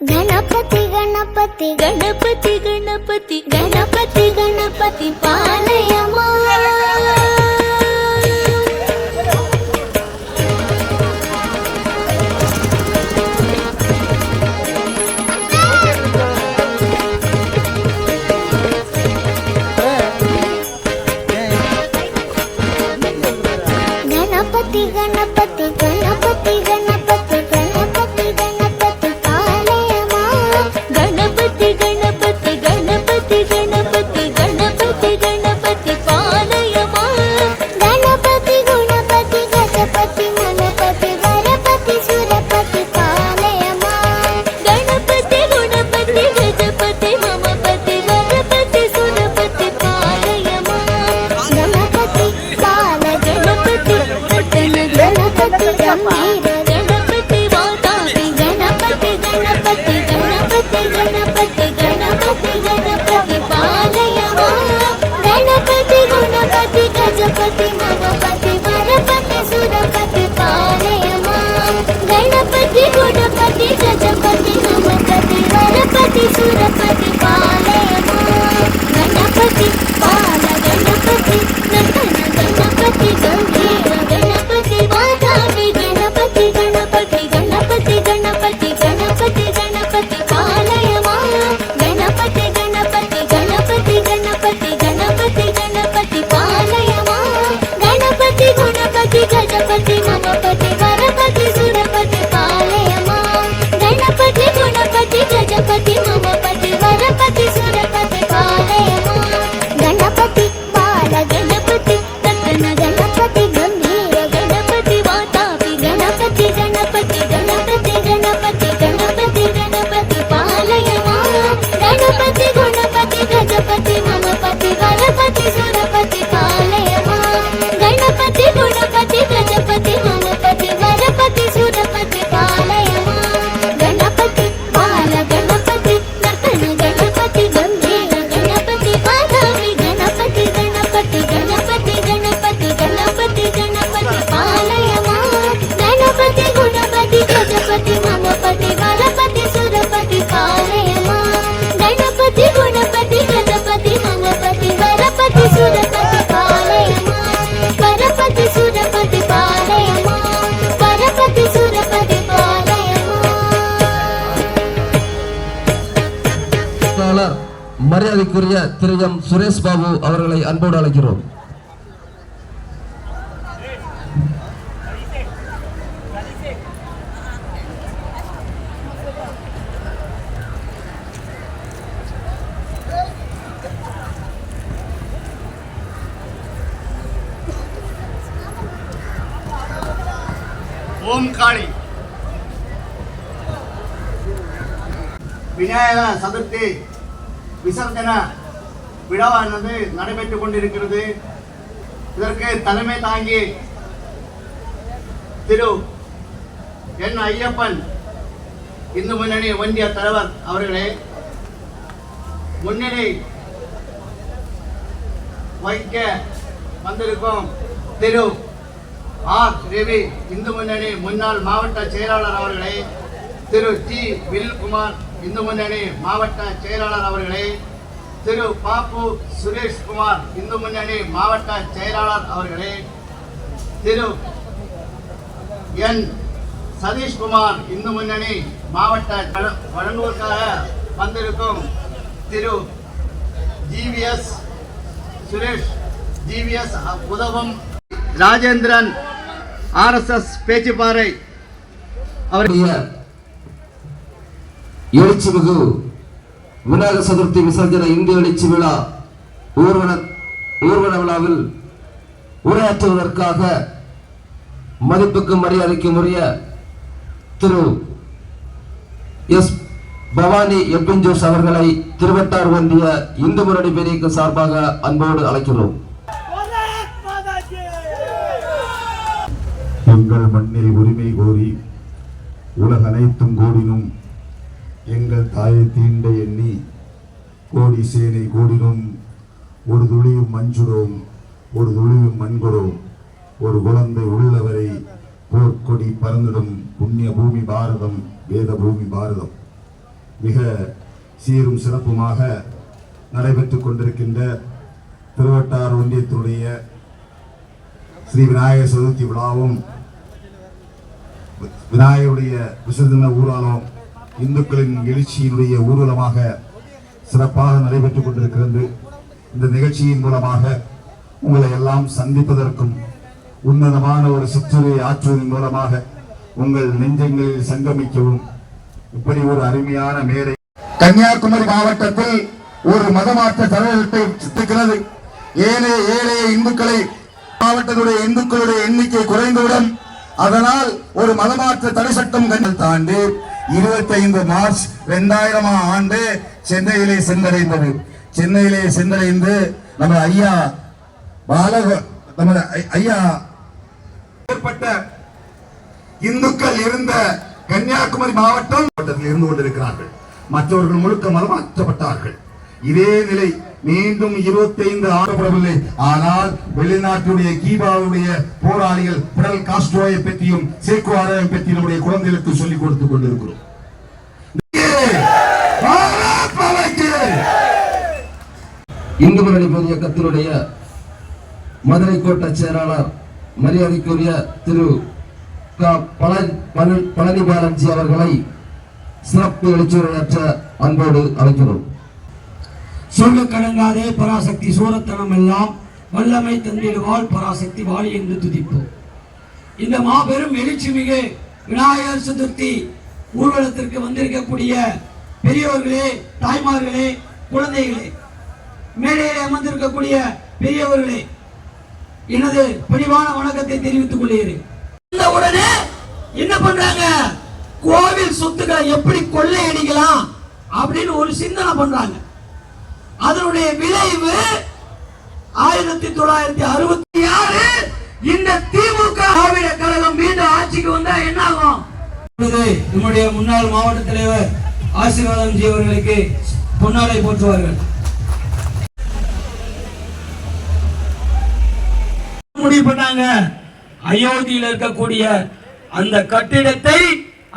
गणपति गणपति गणपति गणपति गणपति गणपति पालयमा गणपति गणपति गणपति गणपति गणपति गणपति पालयमा गणपति गणपति गणपति गणपति गणपति गणपति पालयमा गणपति गुणपति गजपति मनपति वरपति सुरपति पालयमा गणपति गुणपति गजपति ममपति वरपति सुरपति पालयमा गणपति पाल गणपति गणपति गंभीर गणपति वातापि गणपति गणपति गणपति गणपति गणपति गणपति पालयमा गणपति गुणपति गजपति नवपति वरपति सुरपति पालयमा गणपति गुणपति गजपति नवपति वरपति सुरपति पालयमा गणपति पाल गणपति नंदन गणपति गंभीर गणपति वातापि गणपति गणपति गणपति गणपति गणपति गणपति पालयमा गणपति गणपति गणपति गणपति गणपति गणपति पालयमा गणपति गुणपति गजपति ममपति वरपति सुरपति पालयमा गणपति गुणपति गजपति ममपति वरपति सुरपति पालयमा गणपति पाल गणपति नंदन गणपति गंभीर गणपति वातापि गणपति गणपति गणपति गणपति गणपति गणपति पालयमा गणपति गुणपति गजपति ममपति वरपति सुरपति पालयमा गणपति गुणपति गजपति ममपति वरपति सुरपति पालयमा गणपति पाल गणपति नर्तन गणपति गंभीर गणपति वातापि गणपति गणपति गणपति गणपति गणपति गणपति पालयमा गणपति गुणपति गजपति ममपति वरपति सुरपति पालयमा गणपति गुणपति गजपति ममपति वरपति सुरपति पालयमा वरपति सुरपति पालयमा वरपति सुरपति पालयमा மரியாதைக்குரிய திரு எம் சுரேஷ் பாபு அவர்களை அன்போடு அழைக்கிறோம். ஓம் காளி விநாயக சதுர்த்தி விசர்ஜன விழாவானது நடைபெற்றுக் கொண்டிருக்கிறது. இதற்கு தலைமை தாங்கி திரு என் ஐயப்பன் இந்து முன்னணி ஒன்றிய தலைவர் அவர்களே, முன்னிலை வைக்க வந்திருக்கும் திரு ஆர் ரவி இந்து முன்னணி முன்னாள் மாவட்ட செயலாளர் அவர்களே, திரு ஜி வில்குமார் இந்து முன்னணி மாவட்ட செயலாளர் அவர்களே, திரு பாப்பு சுரேஷ்குமார் இந்து முன்னணி மாவட்ட செயலாளர் அவர்களே, திரு என் சதீஷ்குமார் இந்து முன்னணி மாவட்ட வழங்குவதற்காக வந்திருக்கும் திரு ஜிவிஎஸ் சுரேஷ் ஜிவிஎஸ் உதவும் ராஜேந்திரன் RSS பேச்சுப்பாறை அவருடைய எழுச்சிமிகு விநாயகர் சதுர்த்தி விசர்ஜன இந்திய எழுச்சி விழா ஊர்வன விழாவில் உரையாற்றுவதற்காக மதிப்புக்கும் மரியாதைக்கும் உரிய திரு எஸ் பவானி எப்பின் ஜோஸ் அவர்களை திருவட்டார் ஒன்றிய இந்து முன்னணி பேரியக்க சார்பாக அன்போடு அழைக்கிறோம். எங்கள் மண்ணில் உரிமை கோரி உலக அனைத்தும் கோடினும் எங்கள் தாயை தீண்ட எண்ணி கோடி சேனை கோடினும் ஒரு துளியும் மஞ்சுரோம் ஒரு துளியும் மண்கொரோம் ஒரு குழந்தை உள்ளவரை போர்க்கொடி பறந்துடும் புண்ணிய பூமி பாரதம் வேத பூமி பாரதம். மிக சீரும் சிறப்புமாக நடைபெற்றுக் கொண்டிருக்கின்ற திருவட்டார் ஒன்றியத்தினுடைய ஸ்ரீ விநாயகர் சதுர்த்தி விழாவும் விநாயகருடைய விசர்ஜன ஊர்வலம் இந்துக்களின் எழுச்சியினுடைய ஊர்வலமாக சிறப்பாக நடைபெற்றுக் கொண்டிருக்கிறது. இந்த நிகழ்ச்சியின் மூலமாக உங்களை எல்லாம் சந்திப்பதற்கும் உன்னதமான ஒரு சிற்றுரை ஆற்றுவதன் மூலமாக உங்கள் நெஞ்சங்களில் சங்கமிக்கவும் இப்படி ஒரு அருமையான மேடை கன்னியாகுமரி மாவட்டத்தில் ஒரு மதமாற்ற தலைவர்களை சித்திக்கிறது. ஏழை இந்துக்களை மாவட்டத்துடைய இந்துக்களுடைய எண்ணிக்கை குறைந்தவுடன் அதனால் ஒரு மதமாற்ற தடை சட்டம் தாண்டி 25 மார்ச் 2000 ஆண்டு சென்னையிலே சென்றடைந்தது. சென்னையிலே சென்றடைந்து நமது ஐயா ஏற்பட்ட இந்துக்கள் இருந்த கன்னியாகுமரி மாவட்டத்தில் இருந்து கொண்டிருக்கிறார்கள். மற்றவர்கள் முழுக்க மதமாற்றப்பட்டார்கள். இதே நிலை மீண்டும் 25 ஆகப்படவில்லை. ஆனால் வெளிநாட்டுடைய கீபாவுடைய போராளிகள் பிடல் காஸ்ட்ரோவை பற்றியும் சேக்குவாரை பற்றி நம்முடைய குழந்தைகளுக்கு சொல்லிக் கொடுத்துக் கொண்டிருக்கிறோம். இந்து முன்னணி பொது இயக்கத்தினுடைய மதுரை கோட்ட செயலாளர் மரியாதைக்குரிய திரு பழனி பாலன்ஜி அவர்களை சிறப்பு எழுச்சியுரையாற்ற அன்போடு அழைக்கிறோம். சொல்ல கடங்காதே பராசக்தி சூரத்தனம் எல்லாம் வல்லமை தந்திடுவாள் பராசக்தி வாழி என்று துதிப்போம். இந்த மாபெரும் எழுச்சி மிகு விநாயகர் சதுர்த்தி ஊர்வலத்திற்கு வந்திருக்கக்கூடிய பெரியோர்களே, தாய்மார்களே, குழந்தைகளே, மேடையில் அமர்ந்திருக்கக்கூடிய பெரியவர்களே, எனது பணிவான வணக்கத்தை தெரிவித்துக் கொள்கிறேன். உடனே என்ன பண்றாங்க? கோவில் சொத்துக்களை எப்படி கொள்ளையடிக்கலாம் அப்படின்னு ஒரு சிந்தனை பண்றாங்க. அதனுடைய விளைவு 1966 இந்த திமுக திராவிட கழகம் மீண்டும் ஆட்சிக்கு வந்தா என்ன ஆகும்? நம்முடைய முன்னாள் மாவட்ட தலைவர் ஆசீர்வாதம் ஜி அவர்களுக்கு பொன்னாடை போற்றுவார்கள். முடிவு பண்ணாங்க, அயோத்தியில் இருக்கக்கூடிய அந்த கட்டிடத்தை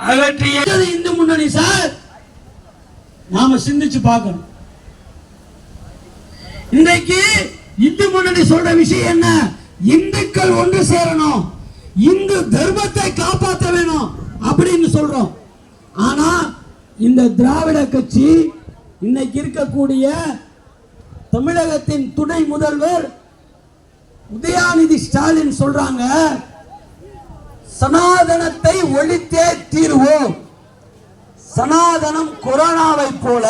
அகற்றிய இந்து முன்னணி. சார், நாம சிந்திச்சு பார்க்கணும். இன்றைக்கு இந்து முன்னணி சொல்ற விஷயம் என்ன? இந்துக்கள் ஒன்று சேரணும், இந்து தர்மத்தை காப்பாற்ற வேணும் அப்படின்னு சொல்றோம். ஆனா இந்த திராவிட கட்சி இன்னைக்கு இருக்கக்கூடிய தமிழகத்தின் துணை முதல்வர் உதயாநிதி ஸ்டாலின் சொல்றாங்க, சனாதனத்தை ஒழித்தே தீருவோம். சனாதனம் கொரோனாவை போல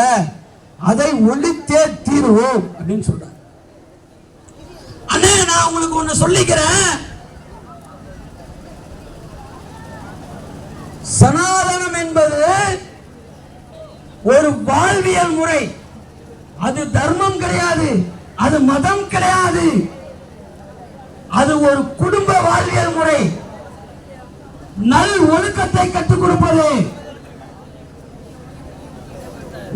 அதை ஒழித்தே தீருவோம் அப்படின்னு சொல்றாங்க. அண்ணே, நான் உங்களுக்கு ஒண்ணு சொல்லிக்கிறேன். சனாதனம் என்பது ஒரு வாழ்வியல் முறை. அது தர்மம் கிடையாது, அது மதம் கிடையாது, அது ஒரு குடும்ப வாழ்வியல் முறை. நல் ஒழுக்கத்தை கற்றுக் கொடுப்பது.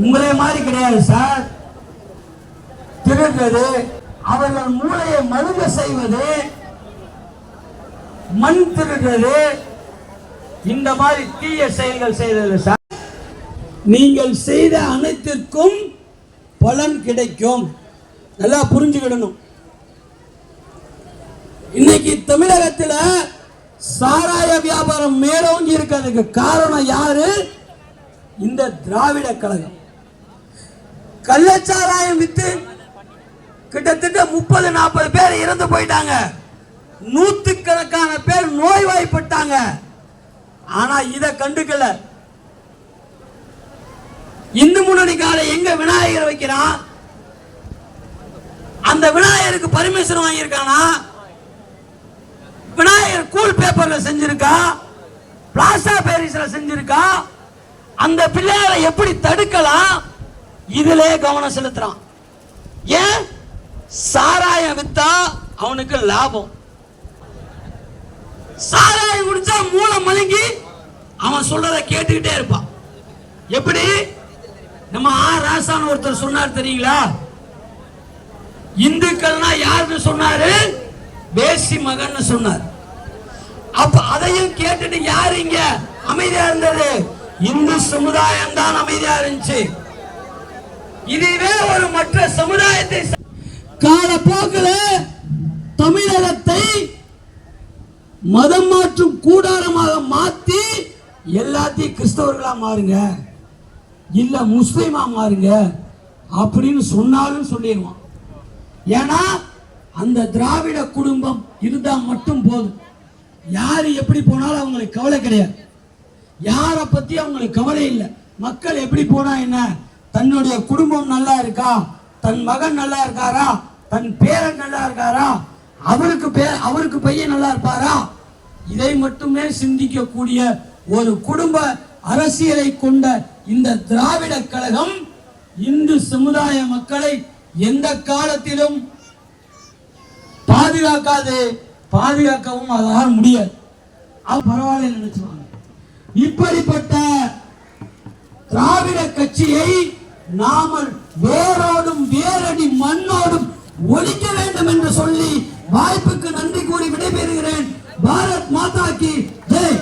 உங்களே மாதிரி கிடையாது சார். திருடுறது, அவர்கள் மூளையை மழுங்க செய்வது, மண் திருடுறது, இந்த மாதிரி தீய செயல்கள் செய்தது சார். நீங்கள் செய்த அனைத்திற்கும் பலன் கிடைக்கும். நல்லா புரிஞ்சுக்கிடணும். இன்னைக்கு தமிழகத்தில் சாராய வியாபாரம் மேலோங்கி இருக்கிறதுக்கு காரணம் யாரு? இந்த திராவிட கழகம். கள்ளச்சாராயம் வித்து கிட்டத்தட்ட 30-40 பேர் இறந்து போயிட்டாங்க. நூற்றுக்கணக்கான பேர் நோய்வாய்ப்பட்டாங்க. ஆனா இத கண்டுக்கல. இந்து முன்னணிக்கார எங்க விநாயகர் வைக்கிறான்? அந்த விநாயகருக்கு பர்மிஷன் வாங்கியிருக்கானா? விநாயகர் கூல் பேப்பர்ல செஞ்சிருக்கா, பிளாஸ்டர் பேரிஸ்ல செஞ்சிருக்கா? அந்த பிள்ளைகளை எப்படி தடுக்கலாம்? இதிலே கவனம் செலுத்துறான். ஏன்? சாராயம் வித்தா அவனுக்கு லாபம். சாராயம் குடிச்சா மூளை மலங்கி அவன் சொல்றதை கேட்டுக்கிட்டே இருப்பான். எப்படி? நம்ம ராசான ஒருத்தர் சொன்னார் தெரியுங்களா? இந்துக்கள்னா யாருன்னு சொன்னாரு? வேசி மகன் சொன்னார். அப்ப அதையும் கேட்டுட்டு யாரு இங்க அமைதியா இருந்தது? இந்து சமுதாயம் தான் அமைதியா இருந்துச்சு. இதுவே ஒரு மற்ற சமுதாயத்தை காலப்போக்கில் தமிழகத்தை மதம் மாற்றும் கூடாரமாக மாத்தி எல்லாத்தையும் கிறிஸ்தவர்களா மாறுங்க, இல்ல முஸ்லீமா மாறுங்க அப்படின்னு சொன்னாலும் சொல்லிடுவான். ஏன்னா அந்த திராவிட குடும்பம் இருந்தா மட்டும் போதும். யாரு எப்படி போனாலும் அவங்களுக்கு கவலை கிடையாது. யாரை பத்தி அவங்களுக்கு கவலை இல்லை. மக்கள் எப்படி போனா என்ன, தன்னுடைய குடும்பம் நல்லா இருக்கா, தன் மகன் நல்லா இருக்காரா, தன் பேரன் நல்லா இருக்காரா, அவருக்கு பையன் நல்லா இருப்பாரா, இதை மட்டுமே சிந்திக்கக்கூடிய ஒரு குடும்ப அரசியலை கொண்ட இந்த திராவிட கழகம் இந்து சமுதாய மக்களை எந்த காலத்திலும் பாதுகாக்கவும் அதால் முடியாது. பரவாயில்ல நினைச்சுவாங்க. இப்படிப்பட்ட திராவிட கட்சியை நாமல் வேரோடும் வேரடி மண்ணோடும் ஒழிக்க வேண்டும் என்று சொல்லி வாய்ப்புக்கு நன்றி கூறி விடைபெறுகிறேன். பாரத் மாதா கி ஜெய்.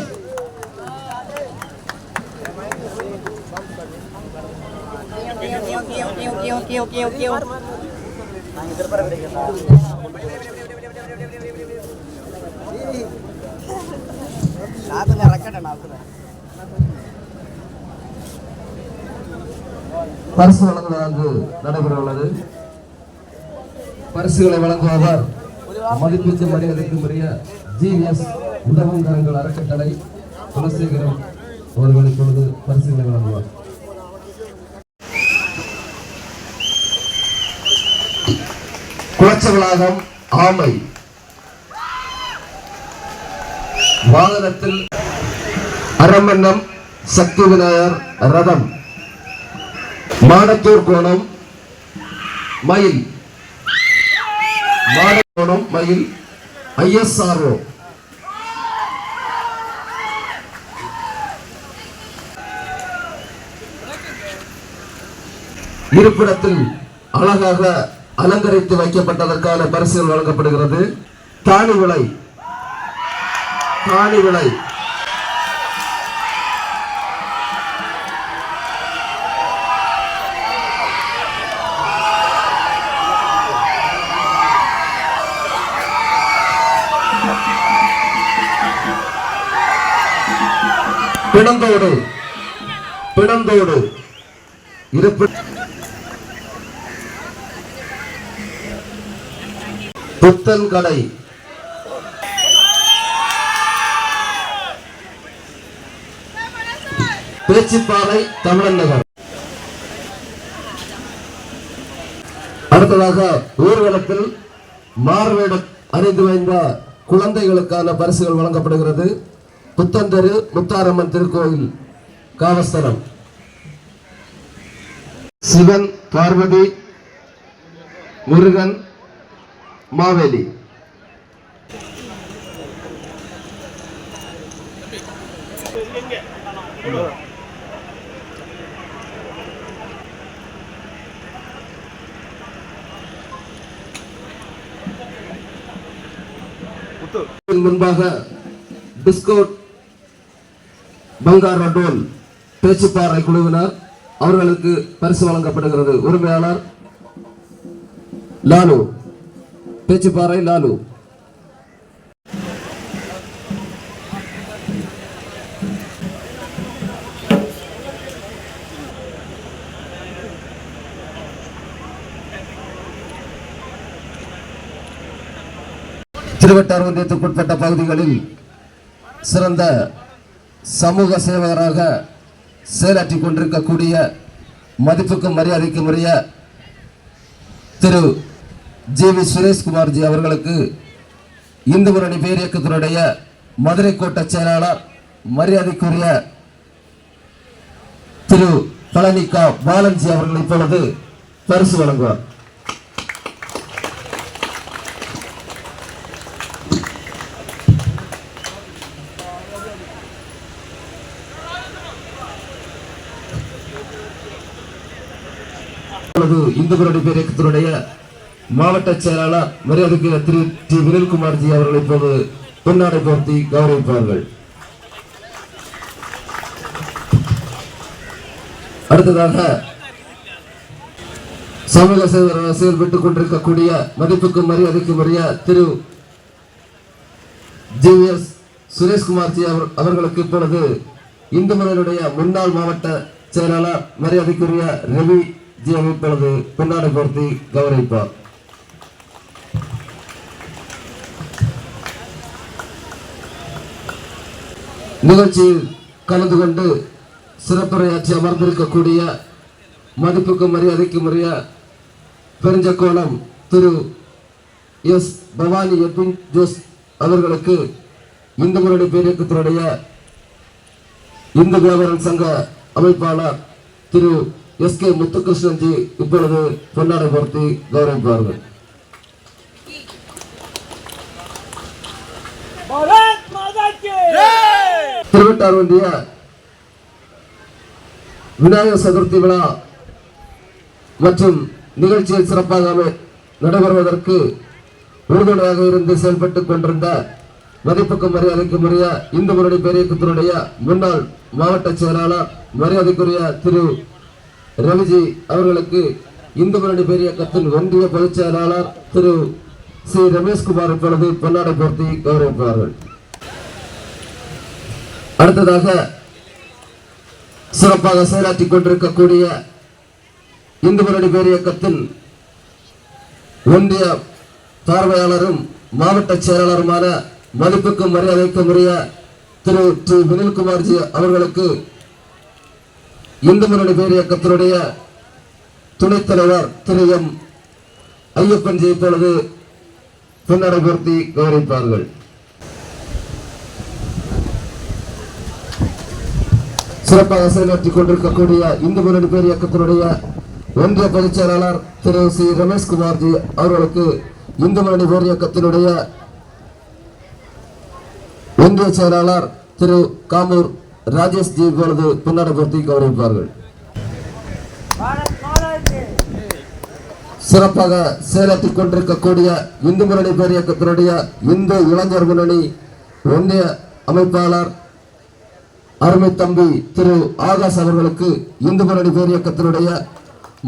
பரிசு வழங்குவதற்கு நடைபெற உள்ளது. பரிசுகளை வழங்குவவர் மதிப்பிற்கு மரியாதைக்கும் உரிய ஜிஎஸ் உதவும் கரங்கள் அறக்கட்டளை குலசேகரம் அவர்கள் இப்பொழுது பரிசுகளை வழங்குவார். குளச்சவளாகம் ஆமை வாகனத்தில் அரமன்னம் சக்தி விநாயகர் ரதம் மாடத்தூர் கோணம் மயில் மாடக்கோணம் மயில் ISRO இருப்பிடத்தில் அழகாக அலங்கரித்து வைக்கப்பட்டதற்கான பரிசுகள் வழங்கப்படுகிறது. தானி விலை பிணந்தோடு புத்தன் கடை பேச்சிப்பாறை தமிழன் நகர். அடுத்ததாக ஊர்வலத்தில் மார்வேட அணிந்து வைந்த குழந்தைகளுக்கான பரிசுகள் வழங்கப்படுகிறது. புத்தந்தெரு முத்தாரம்மன் திருக்கோயில் காவஸ்தலம். சிவன், பார்வதி, முருகன், மாவேலி. முன்பாக பிஸ்கோட் பங்கார் டோல் பேச்சுப்பாறை குழுவினர் அவர்களுக்கு பரிசு வழங்கப்படுகிறது. உரிமையாளர் லாலு, பேச்சுப்பாறை லாலு. திருவட்டார் ஒன்றியத்துக்குட்பட்ட பகுதிகளில் சிறந்த சமூக சேவகராக செயலாற்றிக் கொண்டிருக்கக்கூடிய மதிப்புக்கும் மரியாதைக்கும் உரிய திரு ஜி.வி. சுரேஷ்குமார்ஜி அவர்களுக்கு இந்து முன்னணி பேர் இயக்கத்தினுடைய மதுரை கோட்ட செயலாளர் மரியாதைக்குரிய திரு பழனிகா பாலன்ஜி அவர்கள் இப்பொழுது பரிசு வழங்குவார். இந்து முன்னணி பேர் இயக்கத்தினுடைய மாவட்ட செயலாளர் மரியாதைக்குரிய திரு டி. வினில்குமார்ஜி அவர்கள் இப்போது பொன்னாடை போர்த்தி கௌரவிப்பார்கள். அடுத்ததாக சமூக சேவராக செயல்பட்டுக் கொண்டிருக்கக்கூடிய மதிப்புக்கும் மரியாதைக்கும் உரிய திரு ஜி.எஸ். சுரேஷ்குமார்ஜி அவர்களுக்கு இப்பொழுது இந்து முன்னணியுடைய முன்னாள் மாவட்ட செயலாளர் மரியாதைக்குரிய ரவி ஜி இப்பொழுது பொன்னாடை போர்த்தி கௌரவிப்பார். நிகழ்ச்சியில் கலந்து கொண்டு சிறப்புரையாற்றி அமர்ந்திருக்கக்கூடிய மதிப்புக்கும் மரியாதைக்கும் உரிய பெருஞ்சக்கோணம் திரு எஸ். பவானி எட்வின் ஜோஸ் அவர்களுக்கு இந்து முன்னணி பேரியக்கத்தினுடைய இந்து வியாபாரம் சங்க அமைப்பாளர் திரு எஸ்.கே. முத்துகிருஷ்ணன்ஜி இப்பொழுது பொன்னாடை போர்த்தி கௌரவிப்பார்கள். திருவட்டார் ஒன்றிய விநாயகர் சதுர்த்தி விழா மற்றும் நிகழ்ச்சியில் சிறப்பாக நடைபெறுவதற்கு உறுதுணையாக இருந்து செயல்பட்டுக் கொண்டிருந்த மதிப்புக்கும் மரியாதைக்கும் உரிய இந்து முன்னணி பேரியக்கத்தினுடைய முன்னாள் மாவட்ட செயலாளர் மரியாதைக்குரிய திரு ரவிஜி அவர்களுக்கு இந்து முன்னணி பேரியக்கத்தின் ஒன்றிய பொதுச் செயலாளர் திரு சி. ரமேஷ்குமார் இப்பொழுது பொன்னாடை போர்த்தி கௌரவிப்பார்கள். அடுத்ததாக சிறப்பாக செயலாற்றிக் கொண்டிருக்கக்கூடிய இந்து முன்னணி பேரியக்கத்தின் ஒன்றிய பார்வையாளரும் மாவட்ட செயலாளருமான மதிப்புக்கும் மரியாதைக்கும் உரிய திரு டி. வினில்குமார்ஜி அவர்களுக்கு இந்து முன்னணி பேரியக்கத்தினுடைய துணைத் தலைவர் திரு எம். ஐயப்பன்ஜி இப்பொழுது பொன்னாடை போர்த்தி கௌரவிப்பார்கள். சிறப்பாக செயலாற்றிக் கொண்டிருக்கக்கூடிய இந்து முன்னணி பேரியக்கத்தினுடைய ஒன்றிய பொதுச் செயலாளர் திரு சி. ரமேஷ்குமார்ஜி அவர்களுக்கு இந்து முன்னணி பேரியக்கத்தினுடைய ஒன்றிய செயலாளர் திரு காமூர் ராஜேஷ்ஜி இப்பொழுது பொன்னாடை போர்த்தி கௌரவிப்பார்கள். சிறப்பாக செயலாற்றிக் கொண்டிருக்கக்கூடிய இந்து முன்னணி பேரியக்கத்தினுடைய இந்து இளைஞர் முன்னணி ஒன்றிய அமைப்பாளர் அருமை தம்பி திரு ஆகாஷ் அவர்களுக்கு இந்து முன்னணி பேரியக்கத்தினுடைய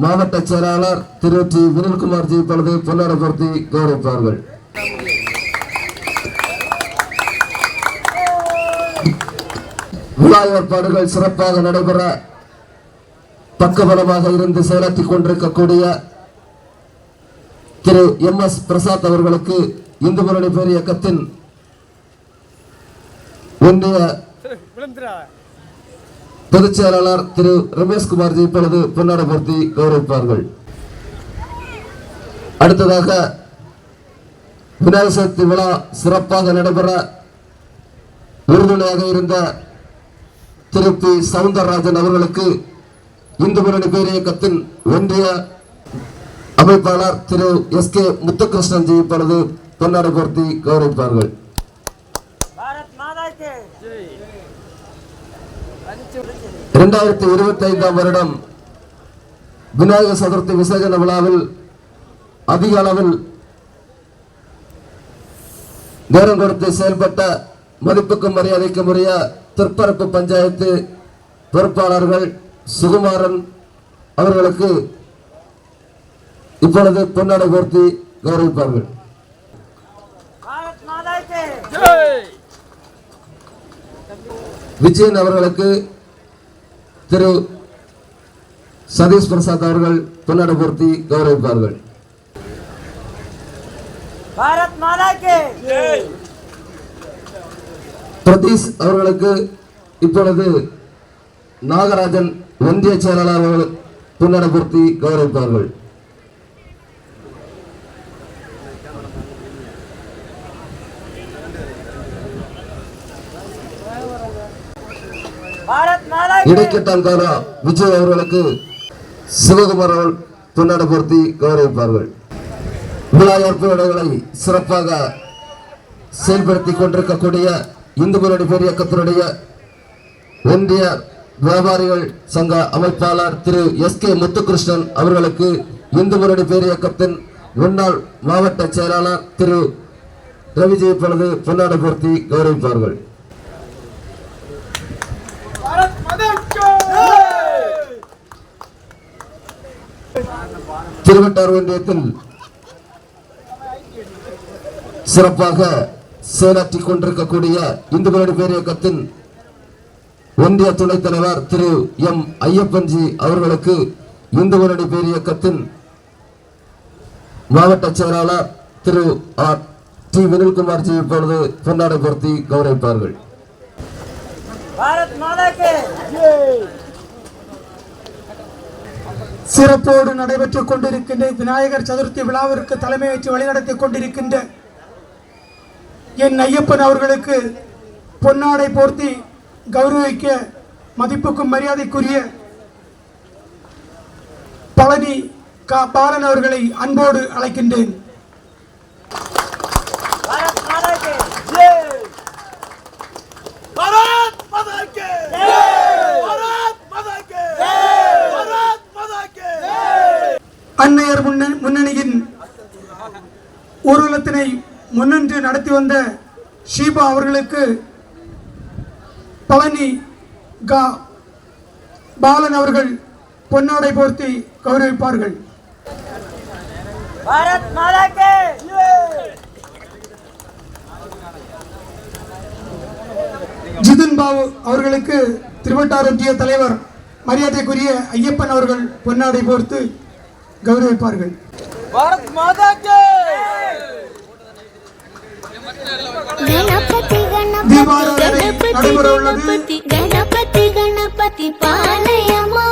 மாவட்ட செயலாளர் திரு டி. வினில்குமார்ஜி இப்பொழுது பொன்னாடை போர்த்தி கௌரவிப்பார்கள். விழா ஏற்பாடுகள் சிறப்பாக நடைபெற பக்கபலமாக இருந்து செயலாற்றிக் கொண்டிருக்கக்கூடிய திரு எம். எஸ். பிரசாத் அவர்களுக்கு இந்து முன்னணி பேரியக்கத்தின் ஒன்றிய பொதுச் செயலாளர் திரு ரமேஷ்குமார்ஜி இப்பொழுது பொன்னாடை போர்த்தி கௌரவிப்பார்கள். அடுத்ததாக விநாயகர் சதுர்த்தி விழா சிறப்பாக நடைபெற உறுதுணையாக இருந்த திரு பி. சவுந்தரராஜன் அவர்களுக்கு இந்து முன்னணி பேரியக்கத்தின் ஒன்றிய அமைப்பாளர் திரு எஸ்.கே. முத்துகிருஷ்ணன்ஜி இப்பொழுது பொன்னாடை போர்த்தி கௌரவிப்பார்கள். 2025 வருடம் விநாயகர் சதுர்த்தி விசேஷ விழாவில் அதிக அளவில் நேரம் கொடுத்து செயல்பட்ட மதிப்புக்கும் மரியாதைக்கும் உரிய திருப்பரப்பு பஞ்சாயத்து பொறுப்பாளர்கள் சுகுமாரன் அவர்களுக்கு இப்பொழுது பொன்னாடை போர்த்தி கௌரவிப்பார்கள். விஜயன் அவர்களுக்கு திரு சதீஷ் பிரசாத் அவர்கள் பொன்னாடை போர்த்தி கௌரவிப்பார்கள். பிரதீஷ் அவர்களுக்கு இப்பொழுது நாகராஜன் ஒன்றிய செயலாளர் அவர்கள் பொன்னாடை போர்த்தி கௌரவிப்பார்கள். இடைக்கட்டான்காரா விஜய் அவர்களுக்கு சிவகுமார் அவர்கள் பொன்னாடை போர்த்தி கௌரவிப்பார்கள். விழா ஏற்பாடுகளை சிறப்பாக செயல்படுத்திக் கொண்டிருக்கக்கூடிய இந்து முன்னணி பேரியக்கத்தினுடைய ஒன்றிய வியாபாரிகள் சங்க அமைப்பாளர் திரு எஸ்.கே. முத்துகிருஷ்ணன் அவர்களுக்கு இந்து முன்னணி பேரியக்கத்தின் முன்னாள் மாவட்ட செயலாளர் திரு ரவிஜி இப்பொழுது பொன்னாடை போர்த்தி கௌரவிப்பார்கள். திருவட்டார் ஒன்றியத்தில் சிறப்பாக செயலாற்றிக் கொண்டிருக்கக்கூடிய இந்து முன்னணி பேர் இயக்கத்தின் ஒன்றிய துணைத் தலைவர் திரு எம் ஐயப்பன்ஜி அவர்களுக்கு இந்து முன்னணி பேர் இயக்கத்தின் மாவட்ட செயலாளர் திரு ஆர் டி வினில்குமார்ஜி இப்பொழுது பொன்னாடை பொருத்தி கௌரவிப்பார்கள். சிறப்போடு நடைபெற்றுக் கொண்டிருக்கின்ற விநாயகர் சதுர்த்தி விழாவிற்கு தலைமையேற்று வழிநடத்திக் கொண்டிருக்கின்ற என் ஐயப்பன் அவர்களுக்கு பொன்னாடை போர்த்தி கௌரவிக்க மதிப்புக்கும் மரியாதைக்குரிய பழனி பாலன் அவர்களை அன்போடு அழைக்கின்றேன். அன்னையர் முன்னணியின் ஊர்வலத்தினை முன்னின்று நடத்தி வந்த ஷீபா அவர்களுக்கு பழனி பாலன் அவர்கள் பொன்னாடை போர்த்தி கௌரவிப்பார்கள். ஜிதன் பாபு அவர்களுக்கு திருவட்டார் ஒன்றிய தலைவர் மரியாதைக்குரிய ஐயப்பன் அவர்கள் பொன்னாடை போர்த்து கௌரவிப்பார்கள். கணபதி கணபதி பாலயமா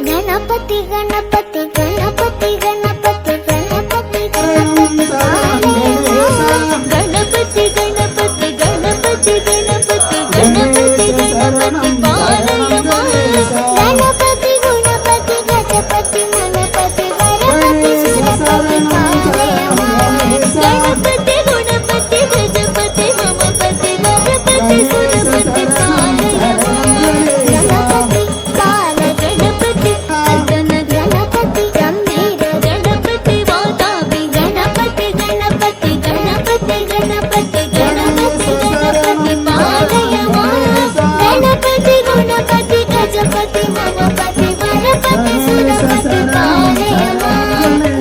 गणपति गणपति गणपति गणपति गणपति गणपति गणपति गणपति गणपति गणपति गणपति गणपति पालयमा गणपति गुणपति गजपति मनपति गणपति सुरपति पालयमा गणपति गुणपति गजपति ममपति गणपति सुरपति पालयमा गणपति बाल गणपति अर्दन गणपति गंभीर गणपति वातापि गणपति गणपति गणपति गणपति गणपति गणपति पालयमा गणपति गुणपति गजपति ममपति गणपति सुरपति पालयमा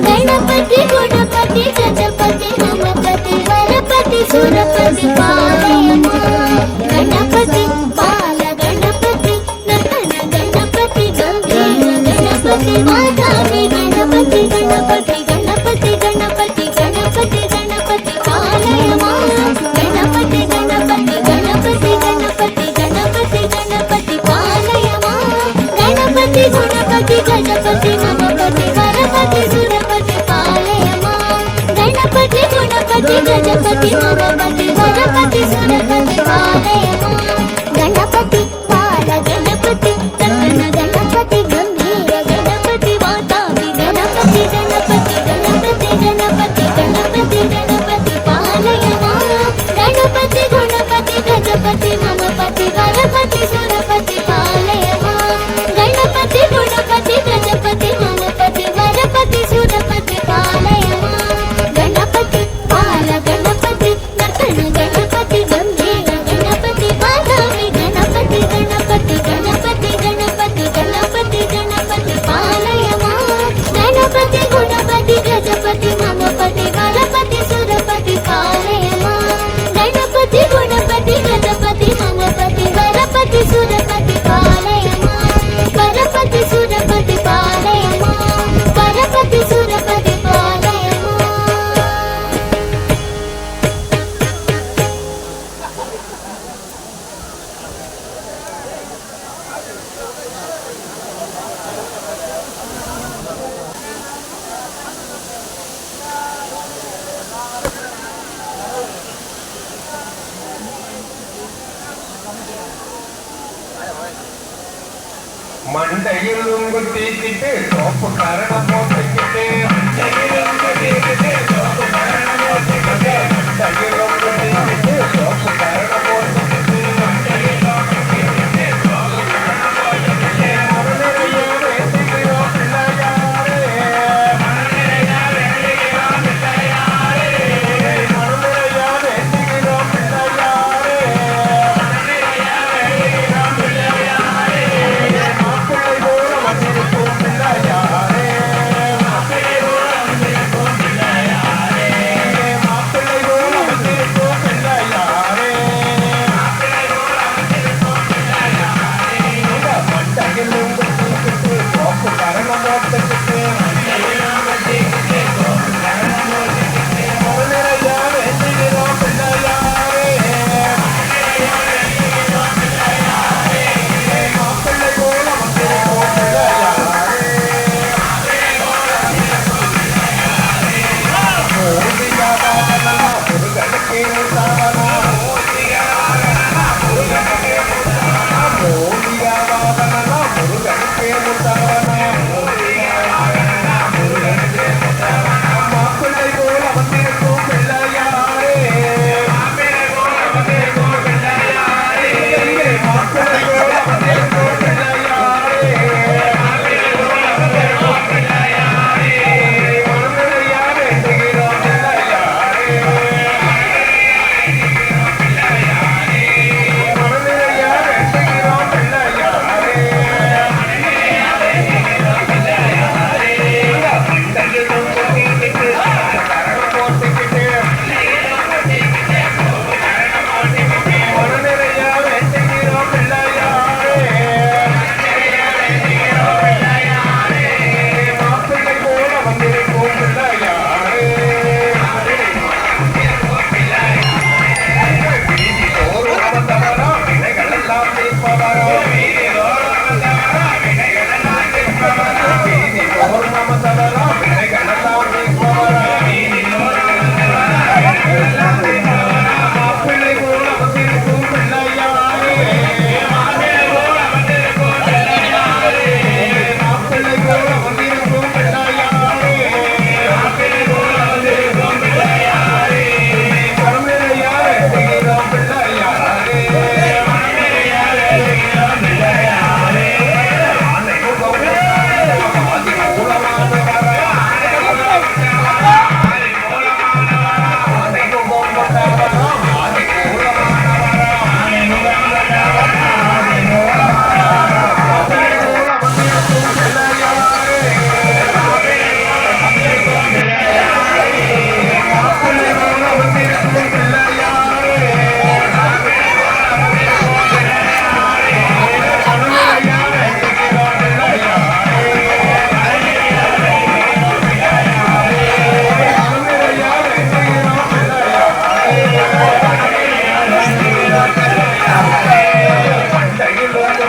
गणपति गुणपति गजपति ममपति गणपति सुरपति पालयमा गणपति बाल गणपति नर्तन गणपति गंभीर गणपति वातापि गणपति गणपति गणपति गणपति गणपति गणपति पालयमा गणपति गणपति गणपति गणपति गणपति गणपति पालयमा गणपति गुणपति गजपति ममपति गणपति सुरपति पालयमा गणपति गुणपति गजपति ममपति गणपति सुरपति पालयमा गणपति बाल गणपति नर्तन गणपति गंभीर गणपति वातापि गणपति गणपति गणपति गणपति गणपति गणपति पालयमा गणपति गुणपति गजपति ममपति गणपति सुरपति पालयमा गणपति गुणपति गजपति ममपति गणपति सुरपति पालयमा गणपति बाल गणपति नर्तन गणपति गंभीर गणपति वातापि गणपति गणपति गणपति गणपति गणपति गणपति पालयमा गणपति गुणपति गजपति ममपति गणपति सुरपति पालयमा गणपति गुणपति गजपति ममपति गणपति सुरपति पालयमा गणपति सुरपति पालयमा गणपति सुरपति पालयमा மண்டையிலும் குத்திக்கிட்டு சோப்பு கரணம் போட்டுக்கிட்டு மண்டையிலும் குத்திக்கிட்டு சோப்பு கரணம் போட்டுக்கிட்டு மண்டையிலும் குத்திக்கிட்டு சோப்பு கரணம் போட்டுக்கிட்டு மண்டையிலும் குத்திக்கிட்டு சோப்பு கரணம் போட்டுக்கிட்டு மறுநிலையோ வேசிக்கிறோம்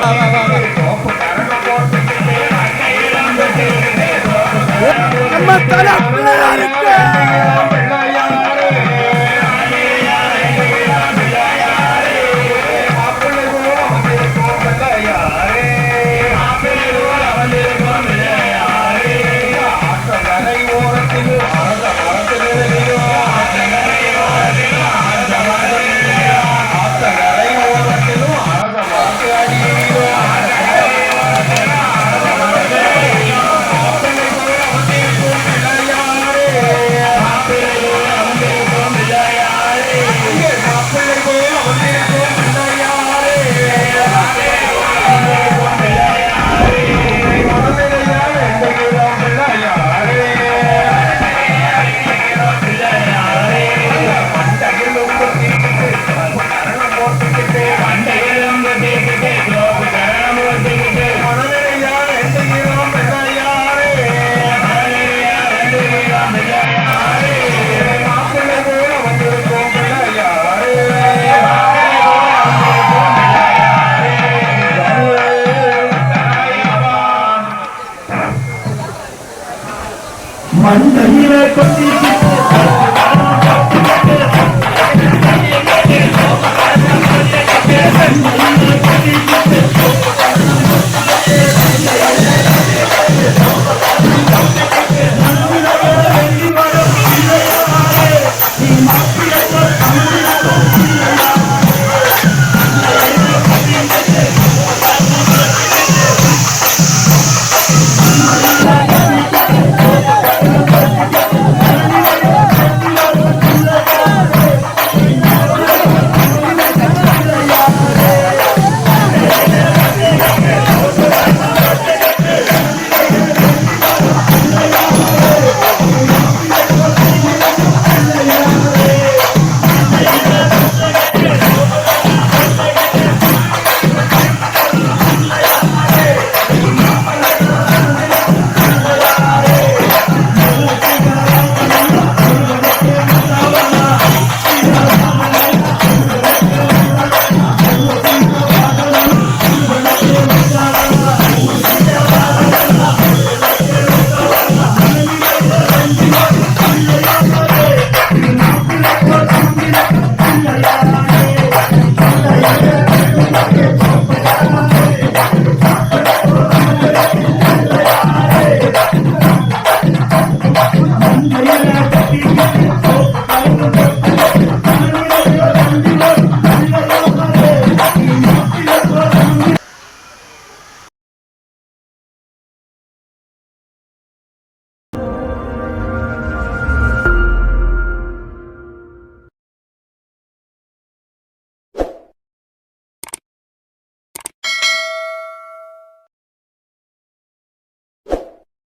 சோப்பு கரணம் போட்டுக்கிட்டு மண்டையெல்லாம் கட்டிக்கிட்டு நம்ம தலை பிள்ளையாருக்கு மண்டையில கொட்டி